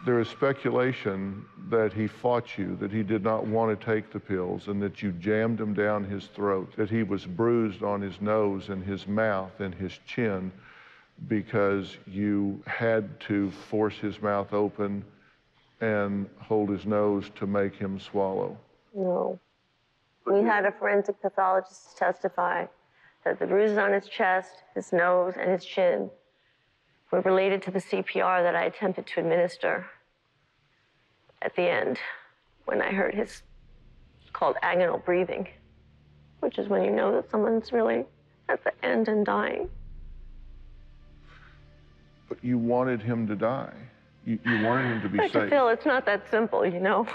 There is speculation that he fought you, that he did not want to take the pills, and that you jammed them down his throat, that he was bruised on his nose and his mouth and his chin because you had to force his mouth open and hold his nose to make him swallow. No. We had a forensic pathologist testify that the bruises on his chest, his nose, and his chin were related to the CPR that I attempted to administer at the end when I heard his called agonal breathing, which is when you know that someone's really at the end and dying. But you wanted him to die. You wanted him to be safe. Phil, it's not that simple, you know.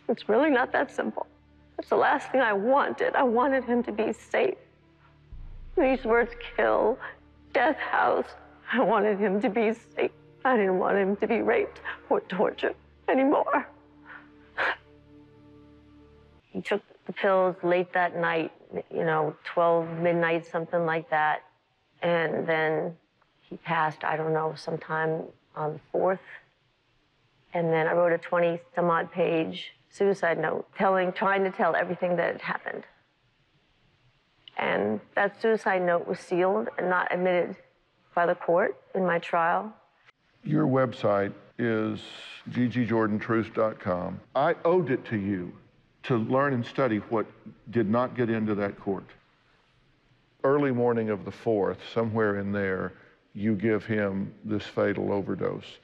It's really not that simple. It's the last thing I wanted. I wanted him to be safe. These words, kill, death house, I wanted him to be safe. I didn't want him to be raped or tortured anymore. He took the pills late that night, you know, 12 midnight, something like that. And then he passed, I don't know, sometime on the 4th. And then I wrote a 20-some-odd page suicide note trying to tell everything that had happened. And that suicide note was sealed and not admitted by the court in my trial. Your website is gigijordantruth.com. I owed it to you to learn and study what did not get into that court. Early morning of the 4th, somewhere in there, you give him this fatal overdose.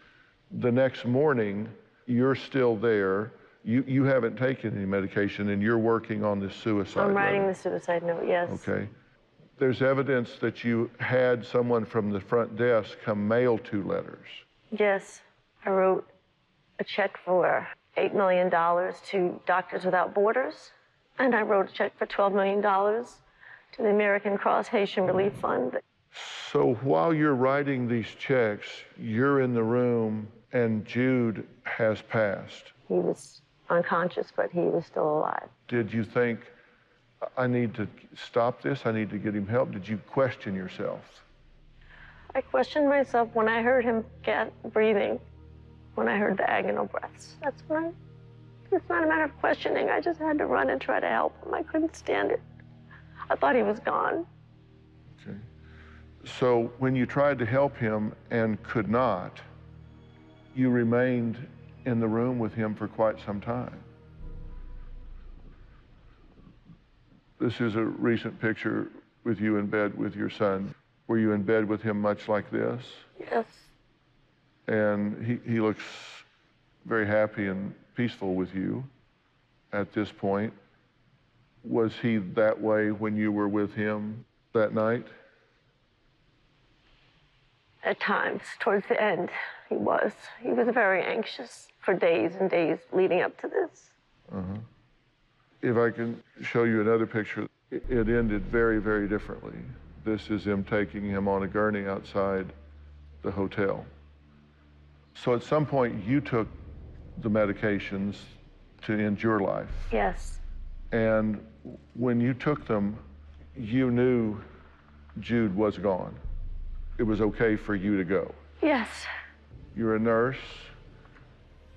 The next morning, you're still there. You haven't taken any medication, and you're working on this suicide I'm writing letter. the suicide note, yes. Okay. There's evidence that you had someone from the front desk come mail 2 letters. Yes. I wrote a check for $8 million to Doctors Without Borders, and I wrote a check for $12 million to the American Cross Haitian Relief Fund. So while you're writing these checks, you're in the room, and Jude has passed. He was unconscious, but he was still alive. Did you think, I need to stop this, I need to get him help? Did you question yourself? I questioned myself when I heard him get breathing, when I heard the agonal breaths. That's when it's not a matter of questioning. I just had to run and try to help him. I couldn't stand it. I thought he was gone. Okay. So when you tried to help him and could not, you remained in the room with him for quite some time. This is a recent picture with you in bed with your son. Were you in bed with him much like this? Yes. And he looks very happy and peaceful with you at this point. Was he that way when you were with him that night? At times, towards the end, he was. He was very anxious for days and days leading up to this. Uh-huh. If I can show you another picture, it ended very, very differently. This is him taking him on a gurney outside the hotel. So at some point, you took the medications to end your life. Yes. And when you took them, you knew Jude was gone. It was okay for you to go. Yes. You're a nurse.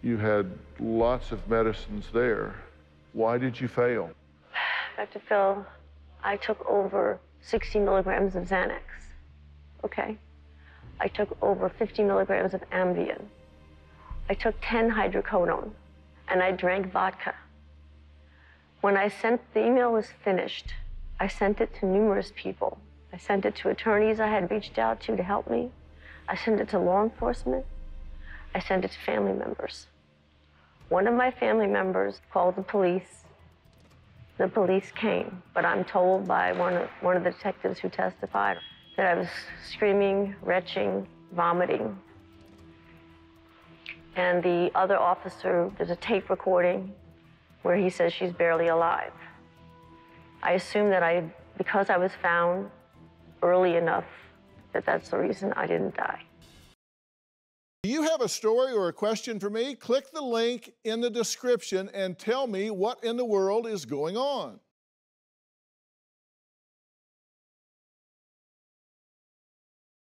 You had lots of medicines there. Why did you fail? Dr. Phil, I took over 60 milligrams of Xanax, okay? I took over 50 milligrams of Ambien. I took 10 hydrocodone, and I drank vodka. When the email was finished, I sent it to numerous people. I sent it to attorneys I had reached out to help me. I sent it to law enforcement. I sent it to family members. One of my family members called the police. The police came, but I'm told by one of the detectives who testified that I was screaming, retching, vomiting. And the other officer, there's a tape recording where he says she's barely alive. I assume that because I was found early enough, that's the reason I didn't die. Do you have a story or a question for me? Click the link in the description and tell me what in the world is going on.